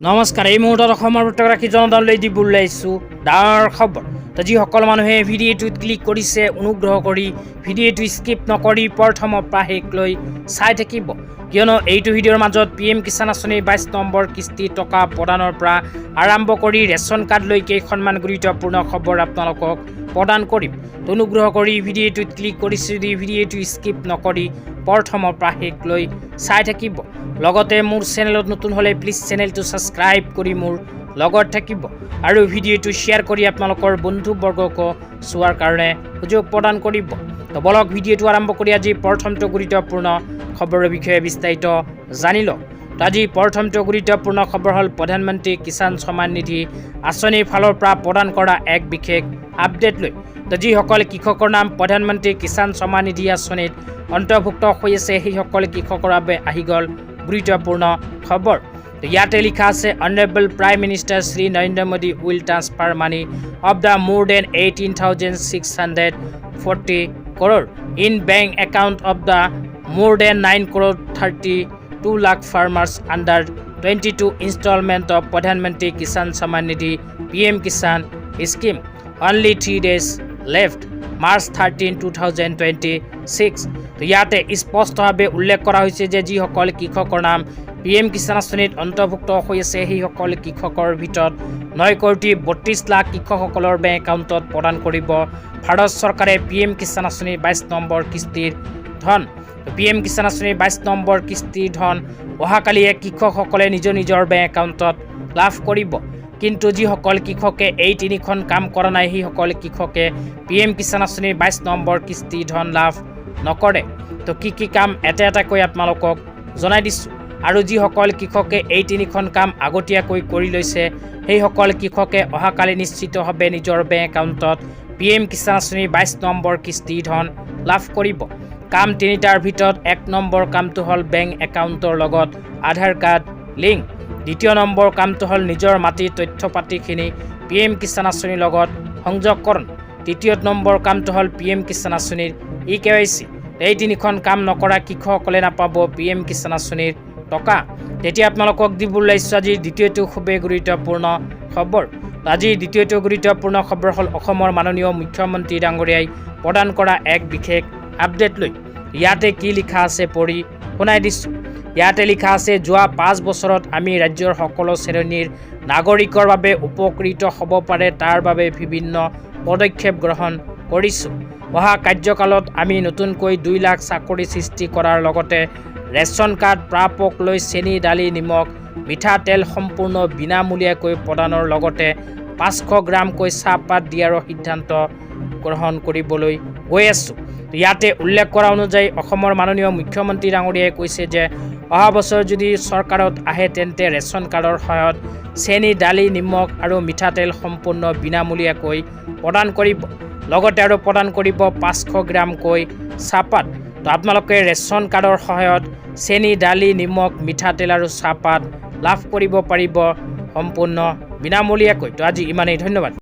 নমস্কাৰ। এই মুহূৰ্তত অসমৰ প্ৰত্যেকগৰাকী জনতালৈ দিবলৈ আহিছোঁ ডাঙৰ খবৰ। তো যিসকল মানুহে ভিডিঅ'টোত ক্লিক কৰিছে অনুগ্ৰহ কৰি ভিডিঅ'টো স্কিপ নকৰি প্ৰথমৰ পৰা শেষলৈ চাই থাকিব, কিয়নো এইটো ভিডিঅ'ৰ মাজত PM কিষাণ আঁচনিৰ 22 নম্বৰ কিস্তি টকা প্ৰদানৰ পৰা আৰম্ভ কৰি ৰেচন কাৰ্ডলৈ কেইখনমান গুৰুত্বপূৰ্ণ খবৰ আপোনালোকক প্ৰদান কৰিম। তো অনুগ্ৰহ কৰি ভিডিঅ'টোত ক্লিক কৰিছে যদি ভিডিঅ'টো স্কিপ নকৰি প্ৰথমৰ পৰা শেষলৈ চাই থাকিব। লগতে মোৰ চেনেলত নতুন হ'লে প্লিজ চেনেলটো ছাবস্ক্ৰাইব কৰি মোৰ লগত থাকিব আৰু ভিডিঅ'টো শ্বেয়াৰ কৰি আপোনালোকৰ বন্ধুবৰ্গক চোৱাৰ কাৰণে সুযোগ প্ৰদান কৰিব। তো বলক ভিডিঅ'টো আৰম্ভ কৰি আজি প্ৰথমটো গুৰুত্বপূৰ্ণ খবৰৰ বিষয়ে বিস্তাৰিত জানি লওক। তো আজি প্ৰথমটো গুৰুত্বপূৰ্ণ খবৰ হ'ল প্ৰধানমন্ত্ৰী কিষাণ সন্মান নিধি আঁচনিৰ ফালৰ পৰা প্ৰদান কৰা এক বিশেষ আপডেট লৈ। তো যিসকল কৃষকৰ নাম প্ৰধানমন্ত্ৰী কিষাণ সন্মান নিধি আঁচনিত অন্তৰ্ভুক্ত হৈ আছে সেইসকল কৃষকৰ বাবে আহি গ'ল গুৰুত্বপূৰ্ণ খবৰ। তো ইয়াতে লিখা আছে honourable prime minister Shri Narendra Modi will transfer money of the মোৰ then 18,640 crore in bank account of the more than 9,32 lakh farmers under 22 installment of Pradhan Mantri Kisan Samman Nidhi PM Kisan scheme. Only 3 days left. March 13, 2026. তো ইয়াতে স্পষ্টভাৱে উল্লেখ কৰা হৈছে যে যিসকল কৃষকৰ নাম PM কিষাণ আঁচনিত অন্তৰ্ভুক্ত হৈ আছে সেইসকল কৃষকৰ ভিতৰত 9,32 লাখ কৃষকসকলৰ বেংক একাউণ্টত প্ৰদান কৰিব ভাৰত চৰকাৰে PM কিষাণ আঁচনিৰ 22 নম্বৰ কিস্তিৰ ধন। PM কিষাণ আঁচনিৰ 22 নম্বৰ কিস্তিৰ ধন অহাকালিয়ে কৃষকসকলে নিজৰ নিজৰ বেংক একাউণ্টত লাভ কৰিব। কিন্তু যিসকল কৃষকে এই তিনিখন কাম কৰা নাই সেইসকল কৃষকে PM কিষাণ আঁচনিৰ 22 নম্বৰ কিস্তিৰ ধন লাভ নকৰে। তো কি কাম এটা এটাকৈ আপোনালোকক জনাই দিছোঁ। আৰু যিসকল কৃষকে এই তিনিখন কাম আগতীয়াকৈ কৰি লৈছে সেইসকল কৃষকে অহাকালি নিশ্চিতভাৱে নিজৰ বেংক একাউণ্টত PM কিষাণ আঁচনিৰ 22 নম্বৰ কিস্তিৰ ধন লাভ কৰিব। কাম তিনিটাৰ ভিতৰত 1 নম্বৰ কামটো হ'ল বেংক একাউণ্টৰ লগত আধাৰ কাৰ্ড লিংক। দ্বিতীয় নম্বৰ কামটো হ'ল নিজৰ মাটিৰ তথ্য পাতিখিনি PM কিষাণ আঁচনিৰ লগত সংযোগকৰণ। তৃতীয় নম্বৰ কামটো হ'ল PM কিষাণ আঁচনিৰ EKYC। এই তিনিখন কাম নকৰা কৃষকসকলে নাপাব PM কিষাণ আঁচনিৰ টকা। তেতিয়া আপোনালোকক দিবলৈ আহিছোঁ আজিৰ দ্বিতীয়টো খুবেই গুৰুত্বপূৰ্ণ খবৰ। আজিৰ দ্বিতীয়টো গুৰুত্বপূৰ্ণ খবৰ হ'ল অসমৰ মাননীয় মুখ্যমন্ত্ৰী ডাঙৰীয়াই প্ৰদান কৰা এক বিশেষ আপডেট লৈ। ইয়াতে কি লিখা আছে পঢ়ি শুনাই দিছোঁ। ইয়াতে লিখা আছে যোৱা 5 বছৰত আমি ৰাজ্যৰ সকলো শ্ৰেণীৰ নাগৰিকৰ বাবে উপকৃত হ'ব পাৰে তাৰ বাবে বিভিন্ন পদক্ষেপ গ্ৰহণ কৰিছোঁ। অহা কাৰ্যকালত আমি নতুনকৈ 2 লাখ চাকৰি সৃষ্টি কৰাৰ লগতে ৰেচন কাৰ্ড প্ৰাপকলৈ চেনি দালি নিমখ মিঠাতেল সম্পূৰ্ণ বিনামূলীয়াকৈ প্ৰদানৰ লগতে 500 গ্ৰামকৈ চাহপাত দিয়াৰো সিদ্ধান্ত গ্ৰহণ কৰিবলৈ গৈ আছোঁ। ইয়াতে উল্লেখ কৰা অনুযায়ী অসমৰ মাননীয় মুখ্যমন্ত্ৰী ডাঙৰীয়াই কৈছে যে অহা বছৰ যদি চৰকাৰত আহে তেন্তে ৰেচন কাৰ্ডৰ সহায়ত চেনি দালি নিমখ আৰু মিঠাতেল সম্পূৰ্ণ বিনামূলীয়াকৈ প্ৰদান কৰিব। লগতে আৰু প্ৰদান কৰিব 500 গ্ৰামকৈ চাহপাত। তো আপোনালোকে ৰেচন কাৰ্ডৰ সহায়ত চেনি দালি নিমখ মিঠাতেল আৰু চাহপাত লাভ কৰিব পাৰিব সম্পূৰ্ণ বিনামূলীয়াকৈ। তো আজি ইমানেই, ধন্যবাদ।